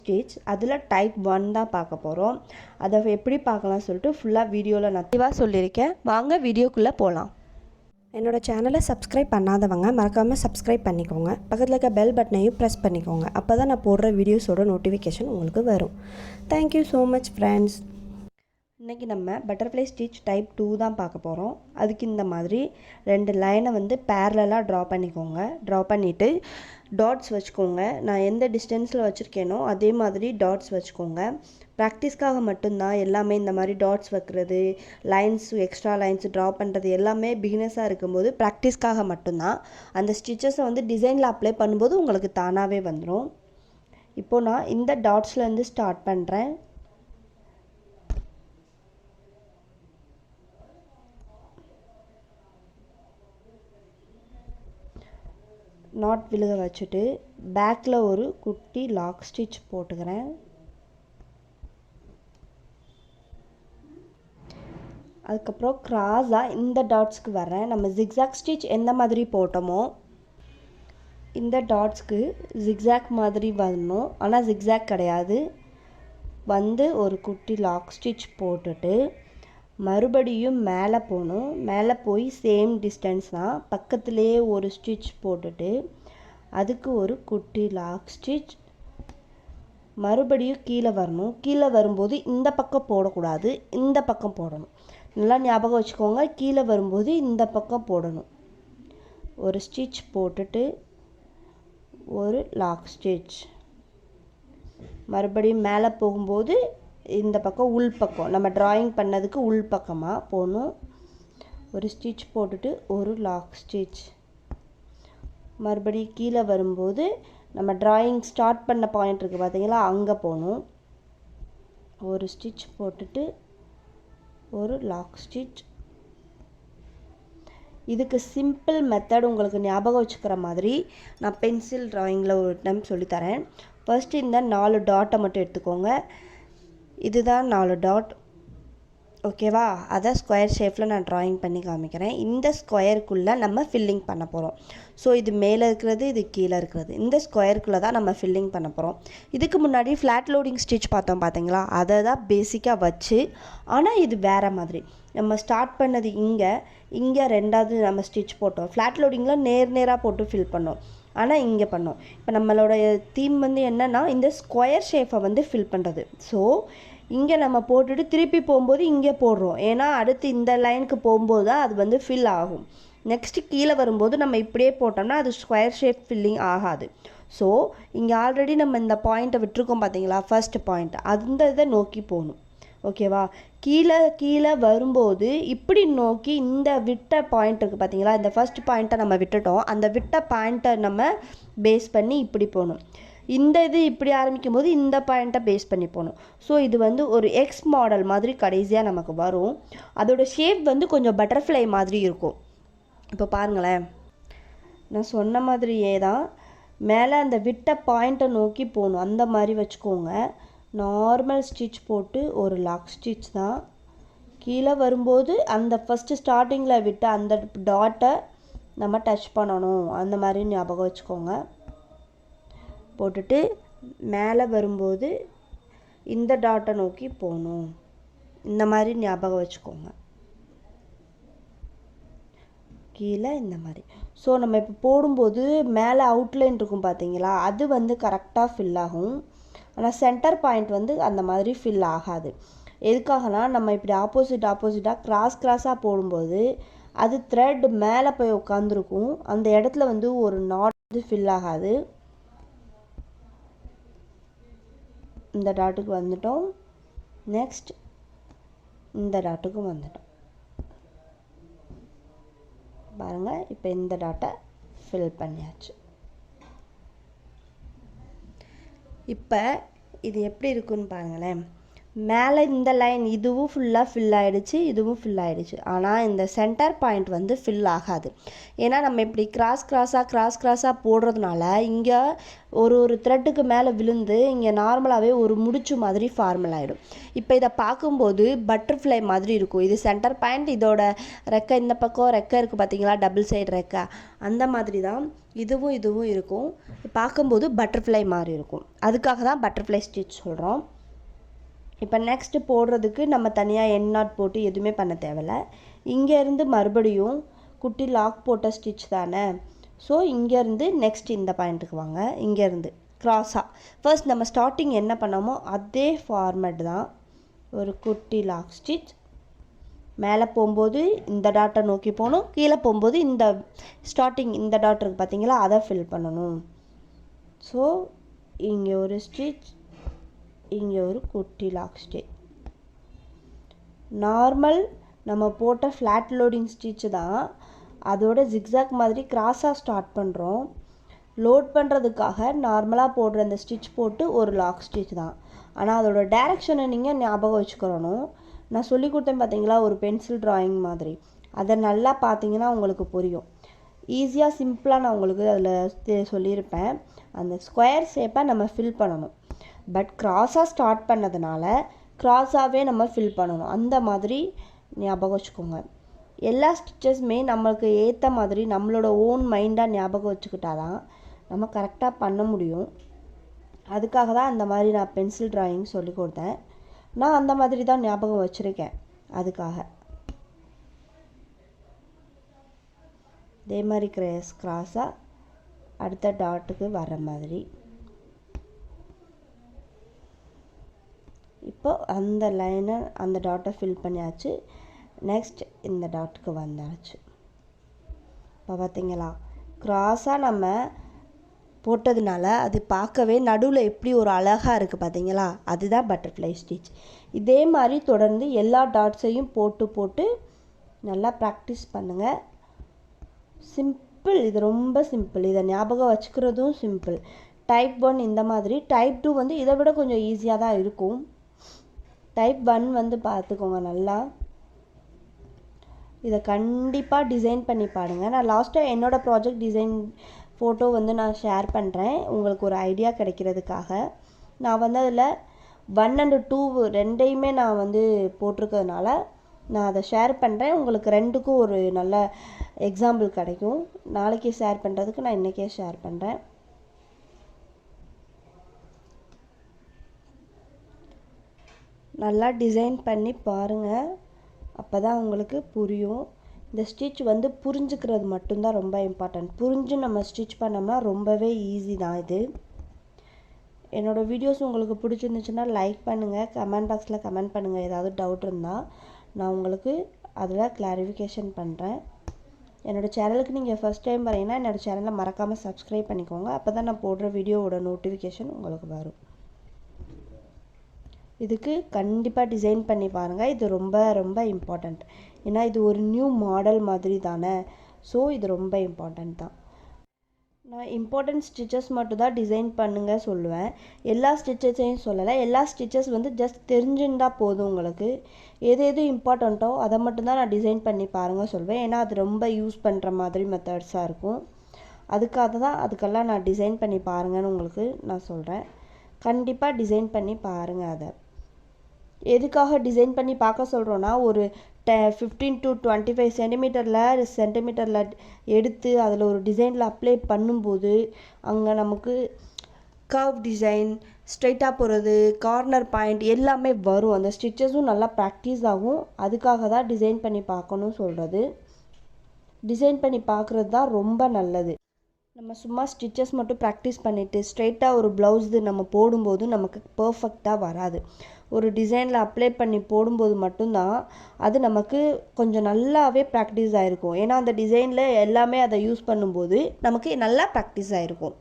Stitch அதில் type 1 தான் பார்க்க போகிறோம். அதை எப்படி பார்க்கலாம் சொல்லிட்டு ஃபுல்லாக வீடியோவில் நான் தெளிவாக சொல்லியிருக்கேன். வாங்க வீடியோக்குள்ளே போகலாம். என்னோடய சேனலை சப்ஸ்கிரைப் பண்ணாதவங்க மறக்காமல் சப்ஸ்கிரைப் பண்ணிக்கோங்க. பக்கத்தில் இருக்க பெல் பட்டனையும் ப்ரெஸ் பண்ணிக்கோங்க. அப்போ தான் நான் போடுற வீடியோஸோட நோட்டிஃபிகேஷன் உங்களுக்கு வரும். Thank you so much friends. இன்றைக்கி நம்ம பட்டர்ஃப்ளை ஸ்டிச் டைப் 2 தான் பார்க்க போகிறோம். அதுக்கு இந்த மாதிரி 2 லைனை வந்து பேரலாக ட்ரா பண்ணிக்கோங்க. ட்ரா பண்ணிவிட்டு டாட்ஸ் வச்சுக்கோங்க. நான் எந்த டிஸ்டன்ஸில் வச்சுருக்கேனோ அதே மாதிரி டாட்ஸ் வச்சுக்கோங்க. ப்ராக்டிஸ்க்காக மட்டும்தான் எல்லாமே இந்த மாதிரி டாட்ஸ் வைக்கிறது, லைன்ஸ் எக்ஸ்ட்ரா லைன்ஸ் ட்ரா பண்ணுறது எல்லாமே பிகினர்ஸாக இருக்கும்போது ப்ராக்டிஸ்க்காக மட்டும்தான். அந்த ஸ்டிச்சஸை வந்து டிசைனில் அப்ளை பண்ணும்போது உங்களுக்கு தானாகவே வந்துடும். இப்போது நான் இந்த டாட்ஸ்லேருந்து ஸ்டார்ட் பண்ணுறேன். நாட் விழுக வச்சுட்டு பேக்கில் ஒரு குட்டி லாக் ஸ்டிச் போட்டுக்கிறேன். அதுக்கப்புறம் கிராஸாக இந்த டாட்ஸ்க்கு வரேன். நம்ம ஜிக்ஸாக் ஸ்டிச் எந்த மாதிரி போட்டோமோ இந்த டாட்ஸ்க்கு ஜிக்ஸாக் மாதிரி வரணும். ஆனால் ஜிக்ஸாக் கிடையாது. வந்து ஒரு குட்டி லாக் ஸ்டிச் போட்டுட்டு மறுபடியும் மேலே போகணும். மேலே போய் சேம் டிஸ்டன்ஸ் தான், பக்கத்துலேயே ஒரு ஸ்டிச் போட்டுட்டு அதுக்கு ஒரு குட்டி லாக் ஸ்டிச், மறுபடியும் கீழே வரணும். கீழே வரும்போது இந்த பக்கம் போடக்கூடாது, இந்த பக்கம் போடணும். நல்லா ஞாபகம் வச்சுக்கோங்க. கீழே வரும்போது இந்த பக்கம் போடணும். ஒரு ஸ்டிச் போட்டுட்டு ஒரு லாக் ஸ்டிச், மறுபடியும் மேலே போகும்போது இந்த பக்கம் உள் பக்கம், நம்ம ட்ராயிங் பண்ணதுக்கு உள் பக்கமாக போகணும். ஒரு ஸ்டிச் போட்டுட்டு ஒரு லாக் ஸ்டிச், மறுபடியும் கீழே வரும்போது நம்ம ட்ராயிங் ஸ்டார்ட் பண்ண பாயிண்ட் இருக்குது பார்த்தீங்களா, அங்கே போகணும். ஒரு ஸ்டிச் போட்டுட்டு ஒரு லாக் ஸ்டிச். இதுக்கு சிம்பிள் மெத்தட் உங்களுக்கு ஞாபகம் வச்சுக்கிற மாதிரி நான் பென்சில் ட்ராயிங்கில் ஒரு டைம் சொல்லித்தரேன். ஃபர்ஸ்ட்டு இந்த 4 டாட்டை மட்டும் எடுத்துக்கோங்க. இதுதான் 4 டாட், ஓகேவா? அதை ஸ்கொயர் ஷேப்பில் நான் ட்ராயிங் பண்ணி காமிக்கிறேன். இந்த ஸ்கொயருக்குள்ளே நம்ம ஃபில்லிங் பண்ண போகிறோம். ஸோ இது மேலே இருக்கிறது, இது கீழே இருக்கிறது, இந்த ஸ்கொயருக்குள்ளே தான் நம்ம ஃபில்லிங் பண்ண போகிறோம். இதுக்கு முன்னாடி ஃப்ளாட் லோடிங் ஸ்டிச் பார்த்தோம் பார்த்தீங்களா, அதை தான் பேசிக்காக வச்சு, ஆனால் இது வேறு மாதிரி. நம்ம ஸ்டார்ட் பண்ணது இங்கே 2வது நம்ம ஸ்டிச் போட்டோம். ஃப்ளாட் லோடிங்கில் நேராக போட்டு ஃபில் பண்ணோம், ஆனால் இங்கே பண்ணோம். இப்போ நம்மளோட தீம் வந்து என்னென்னா இந்த ஸ்கொயர் ஷேப்பை வந்து ஃபில் பண்ணுறது. ஸோ இங்கே நம்ம போட்டுட்டு திருப்பி போகும்போது இங்கே போடுறோம். ஏன்னா அடுத்து இந்த லைனுக்கு போகும்போது தான் அது வந்து ஃபில் ஆகும். நெக்ஸ்ட்டு கீழே வரும்போது நம்ம இப்படியே போட்டோம்னா அது ஸ்கொயர் ஷேப் ஃபில்லிங் ஆகாது. ஸோ இங்கே ஆல்ரெடி நம்ம இந்த பாயிண்ட்டை விட்டுருக்கோம் பார்த்தீங்களா, ஃபர்ஸ்ட் பாயிண்ட், அந்த இதை நோக்கி போகணும். ஓகேவா? கீழே வரும்போது இப்படி நோக்கி இந்த விட்ட பாயிண்ட் இருக்குது பார்த்தீங்களா, இந்த ஃபர்ஸ்ட் பாயிண்ட்டை நம்ம விட்டுட்டோம். அந்த விட்ட பாயிண்ட்டை நம்ம பேஸ் பண்ணி இப்படி போகணும். இந்த இது இப்படி ஆரம்பிக்கும் போது இந்த பாயிண்ட்டை பேஸ் பண்ணி போகணும். ஸோ இது வந்து ஒரு எக்ஸ் மாடல் மாதிரி கடைசியாக நமக்கு வரும். அதோட ஷேப் வந்து கொஞ்சம் பட்டர்ஃப்ளை மாதிரி இருக்கும். இப்போ பாருங்களேன், நான் சொன்ன மாதிரியே தான் மேலே அந்த விட்ட பாயிண்ட்டை நோக்கி போகணும். அந்த மாதிரி வச்சுக்கோங்க. நார்மல் ஸ்டிச் போட்டு ஒரு லாக் ஸ்டிச் தான். கீழே வரும்போது அந்த ஃபஸ்ட்டு ஸ்டார்டிங்கில் விட்ட அந்த டாட்டை நம்ம டச் பண்ணணும். அந்த மாதிரி ஞாபகம் வச்சுக்கோங்க. போட்டுட்டு மேலே வரும்போது இந்த டாட்டை நோக்கி போகணும். இந்த மாதிரி ஞாபகம் வச்சுக்கோங்க. கீழே இந்த மாதிரி. ஸோ நம்ம இப்போ போடும்போது மேலே அவுட்லைன் இருக்கும் பார்த்தீங்களா, அது வந்து கரெக்டாக ஃபில் ஆகும். ஆனால் சென்டர் பாயிண்ட் வந்து அந்த மாதிரி ஃபில் ஆகாது. எதுக்காகனா நம்ம இப்படி ஆப்போசிட்டாக கிராஸாக போடும்போது அது த்ரெட் மேலே போய் உட்காந்துருக்கும். அந்த இடத்துல வந்து ஒரு நாட் வந்து ஃபில் ஆகாது. இந்த டாட்டுக்கு வந்துட்டோம். நெக்ஸ்ட் இந்த டாட்டுக்கும் வந்துட்டோம். பாருங்கள், இப்போ இந்த டாட்டை ஃபில் பண்ணியாச்சு. இப்போ இது எப்படி இருக்குன்னு பாருங்களேன். மேலே இந்த லைன் இதுவும் ஃபுல்லாக ஃபில் ஆகிடுச்சு, இதுவும் ஃபில் ஆகிடுச்சு. ஆனால் இந்த சென்டர் பாயிண்ட் வந்து ஃபில் ஆகாது. ஏன்னா நம்ம இப்படி கிராஸாக போடுறதுனால இங்கே ஒரு த்ரெட்டுக்கு மேலே விழுந்து இங்கே நார்மலாகவே ஒரு முடிச்சு மாதிரி ஃபார்மல் ஆகிடும். இப்போ இதை பார்க்கும்போது பட்டர்ஃப்ளை மாதிரி இருக்கும். இது சென்டர் பாயிண்ட், இதோட ரெக்கை இந்த பக்கம் ரெக்கை இருக்குது பார்த்தீங்களா, டபுள் சைடு ரெக்கை, அந்த மாதிரி தான் இதுவும் இருக்கும். பார்க்கும்போது பட்டர்ஃப்ளை மாதிரி இருக்கும். அதுக்காக தான் பட்டர்ஃப்ளை ஸ்டிச் சொல்கிறோம். இப்போ நெக்ஸ்ட்டு போடுறதுக்கு நம்ம தனியாக எண்ட் நாட் போட்டு எதுவுமே பண்ண தேவையில்ல. இங்கேருந்து மறுபடியும் குட்டி லாக் போட்ட ஸ்டிச் தானே, ஸோ இங்கேருந்து நெக்ஸ்ட் இந்த பாயிண்ட்டுக்கு வாங்க. இங்கேருந்து க்ராஸாக ஃபர்ஸ்ட் நம்ம ஸ்டார்டிங் என்ன பண்ணோமோ அதே ஃபார்மேட் தான். ஒரு குட்டி லாக் ஸ்டிச், மேலே போகும்போது இந்த டாட்டை நோக்கி போகணும், கீழே போகும்போது இந்த ஸ்டார்டிங் இந்த டாட் இருக்குது பார்த்தீங்களா, அதை ஃபில் பண்ணணும். ஸோ இங்கே ஒரு ஸ்டிச், இங்கே ஒரு குட்டி லாக் ஸ்டிச். நார்மல் நம்ம போட்ட ஃப்ளாட் லோடிங் ஸ்டிச்சு தான், அதோட ஜிக்ஸாக் மாதிரி கிராஸாக ஸ்டார்ட் பண்ணுறோம். லோட் பண்ணுறதுக்காக நார்மலாக போடுற அந்த ஸ்டிச் போட்டு ஒரு லாக் ஸ்டிச் தான். ஆனால் அதோட டைரெக்ஷனை நீங்கள் ஞாபகம் வச்சுக்கிறணும். நான் சொல்லி கொடுத்தேன் பார்த்தீங்களா, ஒரு பென்சில் ட்ராயிங் மாதிரி, அதை நல்லா பார்த்தீங்கன்னா உங்களுக்கு புரியும். ஈஸியாக சிம்பிளாக நான் உங்களுக்கு அதில் சொல்லியிருப்பேன். அந்த ஸ்கொயர் ஷேப்பை நம்ம ஃபில் பண்ணணும். பட் கிராஸாக ஸ்டார்ட் பண்ணதுனால கிராஸாகவே நம்ம ஃபில் பண்ணணும். அந்த மாதிரி ஞாபகம் வச்சுக்கோங்க. எல்லா ஸ்டிச்சஸுமே நம்மளுக்கு ஏற்ற மாதிரி நம்மளோட ஓன் மைண்டாக ஞாபகம் வச்சுக்கிட்டா தான் நம்ம கரெக்டாக பண்ண முடியும். அதுக்காக தான் அந்த மாதிரி நான் பென்சில் ட்ராயிங் சொல்லி கொடுத்தேன். நான் அந்த மாதிரி தான் ஞாபகம் வச்சுருக்கேன். அதுக்காக இதே மாதிரி கிராஸாக அடுத்த டாட்டுக்கு வர மாதிரி. இப்போ அந்த லைனை அந்த டாட்டை ஃபில் பண்ணியாச்சு. நெக்ஸ்ட் இந்த டாட்டுக்கு வந்தாச்சு. இப்போ பார்த்தீங்களா, கிராஸாக நம்ம போட்டதுனால அது பார்க்கவே நடுவில் எப்படி ஒரு அழகாக இருக்குது பார்த்தீங்களா, அதுதான் பட்டர்ஃப்ளை ஸ்டிச். இதே மாதிரி தொடர்ந்து எல்லா டாட்ஸையும் போட்டு நல்லா ப்ராக்டிஸ் பண்ணுங்கள். சிம்பிள், இது ரொம்ப சிம்பிள். இதை ஞாபகம் வச்சுக்கிறதும் சிம்பிள். டைப் 1 இந்த மாதிரி, டைப் 2 வந்து இதை விட கொஞ்சம் ஈஸியாக தான் இருக்கும். டைப் 1 வந்து பார்த்துக்கோங்க நல்லா. இதை கண்டிப்பாக டிசைன் பண்ணி பாருங்கள். நான் லாஸ்ட்டாக என்னோடய ப்ராஜெக்ட் டிசைன் ஃபோட்டோ வந்து நான் ஷேர் பண்ணுறேன் உங்களுக்கு ஒரு ஐடியா கிடைக்கிறதுக்காக. நான் வந்து அதில் 1 and 2 ரெண்டையுமே நான் வந்து போட்டிருக்கிறதுனால நான் அதை ஷேர் பண்ணுறேன். உங்களுக்கு ரெண்டுக்கும் ஒரு நல்ல எக்ஸாம்பிள் கிடைக்கும். நாளைக்கு ஷேர் பண்ணுறதுக்கு நான் இன்றைக்கே ஷேர் பண்ணுறேன். நல்லா டிசைன் பண்ணி பாருங்கள், அப்போ தான் உங்களுக்கு புரியும். இந்த ஸ்டிச் வந்து புரிஞ்சுக்கிறது மட்டும்தான் ரொம்ப இம்பார்ட்டன்ட். புரிஞ்சு நம்ம ஸ்டிச் பண்ணோம்னா ரொம்பவே ஈஸி தான் இது. என்னோடய வீடியோஸ் உங்களுக்கு பிடிச்சிருந்துச்சுன்னா லைக் பண்ணுங்கள், கமெண்ட் பாக்ஸில் கமெண்ட் பண்ணுங்கள். ஏதாவது டவுட் இருந்தால் நான் உங்களுக்கு அதில் கிளாரிஃபிகேஷன் பண்ணுறேன். என்னோடய சேனலுக்கு நீங்கள் ஃபஸ்ட் டைம் வரீங்கன்னா என்னோடய சேனலை மறக்காமல் சப்ஸ்கிரைப் பண்ணிக்கோங்க. அப்போ தான் நான் போடுற வீடியோவோட நோட்டிஃபிகேஷன் உங்களுக்கு வரும். இதுக்கு கண்டிப்பாக டிசைன் பண்ணி பாருங்கள். இது ரொம்ப ரொம்ப இம்பார்ட்டண்ட். ஏன்னா இது ஒரு நியூ மாடல் மாதிரி தானே, ஸோ இது ரொம்ப இம்பார்ட்டண்ட் தான். நான் இம்பார்ட்டண்ட் ஸ்டிச்சஸ் மட்டும் தான் டிசைன் பண்ணுங்க சொல்லுவேன். எல்லா ஸ்டிச்சஸையும் சொல்லலை. எல்லா ஸ்டிச்சஸ் வந்து ஜஸ்ட் தெரிஞ்சுருந்தால் போதும். உங்களுக்கு எது இம்பார்ட்டண்ட்டோ அதை மட்டும்தான் நான் டிசைன் பண்ணி பாருங்கள் சொல்வேன். ஏன்னா அது ரொம்ப யூஸ் பண்ணுற மாதிரி மெத்தட்ஸாக இருக்கும். அதுக்கெல்லாம் நான் டிசைன் பண்ணி பாருங்கன்னு உங்களுக்கு நான் சொல்கிறேன். கண்டிப்பாக டிசைன் பண்ணி பாருங்கள். அதை எதுக்காக டிசைன் பண்ணி பார்க்க சொல்கிறோன்னா, ஒரு 15 to 25 சென்டிமீட்டரில் எடுத்து அதில் ஒரு டிசைனில் அப்ளை பண்ணும்போது அங்கே நமக்கு கர்வ் டிசைன், ஸ்ட்ரைட்டாக போகிறது, கார்னர் பாயிண்ட் எல்லாமே வரும். அந்த ஸ்டிச்சஸும் நல்லா ப்ராக்டிஸ் ஆகும். அதுக்காக தான் டிசைன் பண்ணி பார்க்கணும் சொல்கிறது. டிசைன் பண்ணி பார்க்குறது தான் ரொம்ப நல்லது. நம்ம சும்மா ஸ்டிச்சஸ் மட்டும் ப்ராக்டிஸ் பண்ணிவிட்டு ஸ்ட்ரைட்டாக ஒரு ப்ளவுஸு நம்ம போடும்போது நமக்கு பர்ஃபெக்டாக வராது. ஒரு டிசைனில் அப்ளை பண்ணி போடும்போது மட்டும்தான் அது நமக்கு கொஞ்சம் நல்லாவே ப்ராக்டிஸ் ஆகிருக்கும். ஏன்னா அந்த டிசைனில் எல்லாமே அதை யூஸ் பண்ணும்போது நமக்கு நல்லா ப்ராக்டிஸ் ஆகிருக்கும்.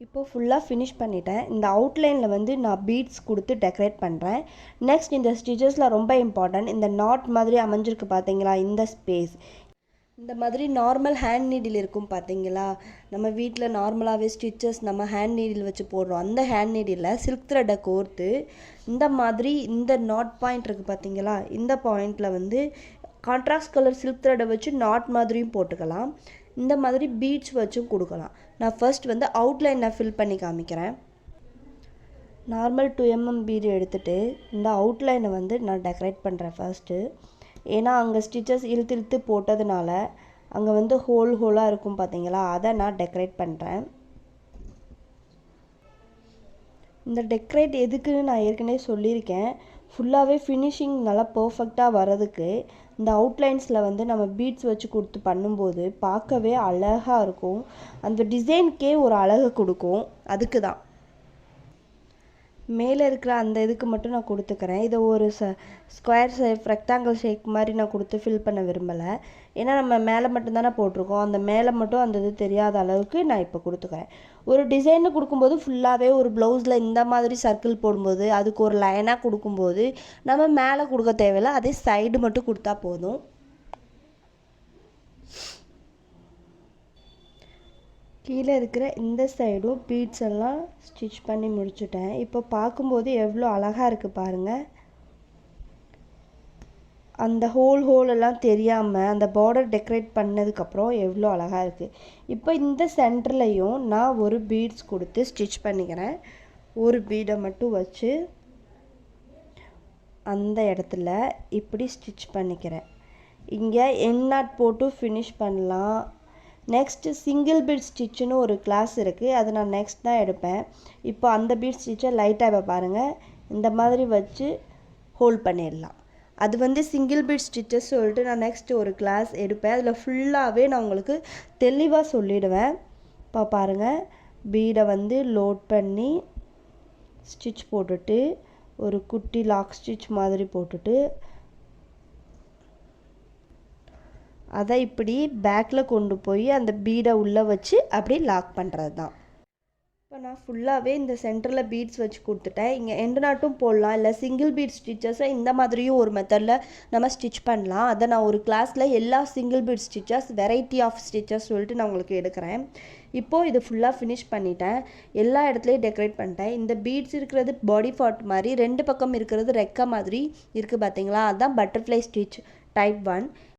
இப்போது ஃபுல்லாக ஃபினிஷ் பண்ணிட்டேன். இந்த அவுட்லைனில் வந்து நான் பீட்ஸ் கொடுத்து டெக்கரேட் பண்ணுறேன். நெக்ஸ்ட் இந்த ஸ்டிச்சஸில் ரொம்ப இம்பார்ட்டன்ட், இந்த நாட் மாதிரி அமைஞ்சிருக்கு பார்த்தீங்களா, இந்த ஸ்பேஸ் இந்த மாதிரி நார்மல் ஹேண்ட் நீடில் இருக்கும் பார்த்தீங்களா, நம்ம வீட்டில் நார்மலாகவே ஸ்டிச்சஸ் நம்ம ஹேண்ட் நீடில் வச்சு போடுறோம். அந்த ஹேண்ட் நீடில் சில்க் த்ரெட்டை கோர்த்து இந்த மாதிரி இந்த நாட் பாயிண்ட் இருக்குது பார்த்தீங்களா, இந்த பாயிண்டில் வந்து கான்ட்ராஸ்ட் கலர் சில்க் த்ரெட்டை வச்சு நாட் மாதிரியும் போட்டுக்கலாம். இந்த மாதிரி பீட்ஸ் வச்சும் கொடுக்கலாம். நான் ஃபர்ஸ்ட் வந்து அவுட்லைன் நான் ஃபில் பண்ணி காமிக்கிறேன். நார்மல் 2mm பீடு எடுத்துகிட்டு இந்த அவுட்லைனை வந்து நான் டெக்கரேட் பண்ணுறேன் ஃபர்ஸ்ட்டு. ஏன்னா அங்கே ஸ்டிச்சஸ் இழுத்து இழுத்து போட்டதுனால அங்கே வந்து ஹோலாக இருக்கும் பார்த்தீங்களா, அதை நான் டெக்கரேட் பண்ணுறேன். இந்த டெக்கரேட் எதுக்குன்னு நான் ஏற்கனவே சொல்லியிருக்கேன். ஃபுல்லாகவே ஃபினிஷிங் நல்லா பர்ஃபெக்டாக வர்றதுக்கு இந்த அவுட்லைன்ஸில் வந்து நம்ம பீட்ஸ் வச்சு கொடுத்து பண்ணும்போது பார்க்கவே அழகாக இருக்கும். அந்த டிசைனுக்கே ஒரு அழகை கொடுக்கும். அதுக்கு தான் மேலே இருக்கிற அந்த இதுக்கு மட்டும் நான் கொடுத்துக்கிறேன். இதை ஒரு ஸ்கொயர் ஷேப் ரெக்டாங்கிள் ஷேப் மாதிரி நான் கொடுத்து ஃபில் பண்ண விரும்பலை. ஏன்னா நம்ம மேலே மட்டும்தானே போட்டிருக்கோம், அந்த மேலே மட்டும் அந்த இது தெரியாத அளவுக்கு நான் இப்போ கொடுத்துக்கிறேன். ஒரு டிசைன்னு கொடுக்கும்போது ஃபுல்லாகவே ஒரு ப்ளவுஸில் இந்த மாதிரி சர்க்கிள் போடும்போது அதுக்கு ஒரு லைனாக கொடுக்கும்போது நம்ம மேலே கொடுக்க தேவையில்லை, அதே சைடு மட்டும் கொடுத்தா போதும். கீழே இருக்கிற இந்த சைடும் பீட்ஸ் எல்லாம் ஸ்டிச் பண்ணி முடிச்சுட்டேன். இப்போ பார்க்கும்போது எவ்வளோ அழகாக இருக்குது பாருங்கள். அந்த ஹோலெல்லாம் தெரியாமல் அந்த பார்டர் டெக்கரேட் பண்ணதுக்கப்புறம் எவ்வளோ அழகாக இருக்குது. இப்போ இந்த சென்டர்லையும் நான் ஒரு பீட்ஸ் கொடுத்து ஸ்டிச் பண்ணிக்கிறேன். ஒரு பீடை மட்டும் வச்சு அந்த இடத்துல இப்படி ஸ்டிச் பண்ணிக்கிறேன். இங்கே எண்ட் நாட் போட்டு ஃபினிஷ் பண்ணலாம். நெக்ஸ்ட்டு சிங்கிள் பீட் ஸ்டிச்சுன்னு ஒரு கிளாஸ் இருக்குது, அது நான் நெக்ஸ்ட் தான் எடுப்பேன். இப்போ அந்த பீட் ஸ்டிச்சை லைட்டாக இப்போ பாருங்கள் இந்த மாதிரி வச்சு ஹோல்ட் பண்ணிடலாம். அது வந்து சிங்கிள் பீட் ஸ்டிச்சஸ் சொல்லிட்டு நான் நெக்ஸ்ட் ஒரு கிளாஸ் எடுப்பேன். அதில் ஃபுல்லாகவே நான் உங்களுக்கு தெளிவாக சொல்லிவிடுவேன். இப்போ பாருங்கள், பீடை வந்து லோட் பண்ணி ஸ்டிச் போட்டுட்டு ஒரு குட்டி லாக் ஸ்டிச் மாதிரி போட்டுட்டு அதை இப்படி பேக்கில் கொண்டு போய் அந்த பீடை உள்ளே வச்சு அப்படி லாக் பண்ணுறது தான். இப்போ நான் ஃபுல்லாகவே இந்த சென்டரில் பீட்ஸ் வச்சு கொடுத்துட்டேன். இங்கே எண்டு நாட்டும் போடலாம், இல்லை சிங்கிள் பீட் ஸ்டிச்சஸை இந்த மாதிரியும் ஒரு மெத்தடில் நம்ம ஸ்டிச் பண்ணலாம். அதை நான் ஒரு கிளாஸில் எல்லா single bead stitches variety of stitches சொல்லிட்டு நான் உங்களுக்கு எடுக்கிறேன். இப்போது இது ஃபுல்லாக ஃபினிஷ் பண்ணிட்டேன். எல்லா இடத்துலையும் டெக்கரேட் பண்ணிட்டேன். இந்த பீட்ஸ் இருக்கிறது பாடி பார்ட் மாதிரி, ரெண்டு பக்கம் இருக்கிறது ரெக்கை மாதிரி இருக்குது பார்த்தீங்களா, அதுதான் பட்டர்ஃப்ளை ஸ்டிச் டைப் 1.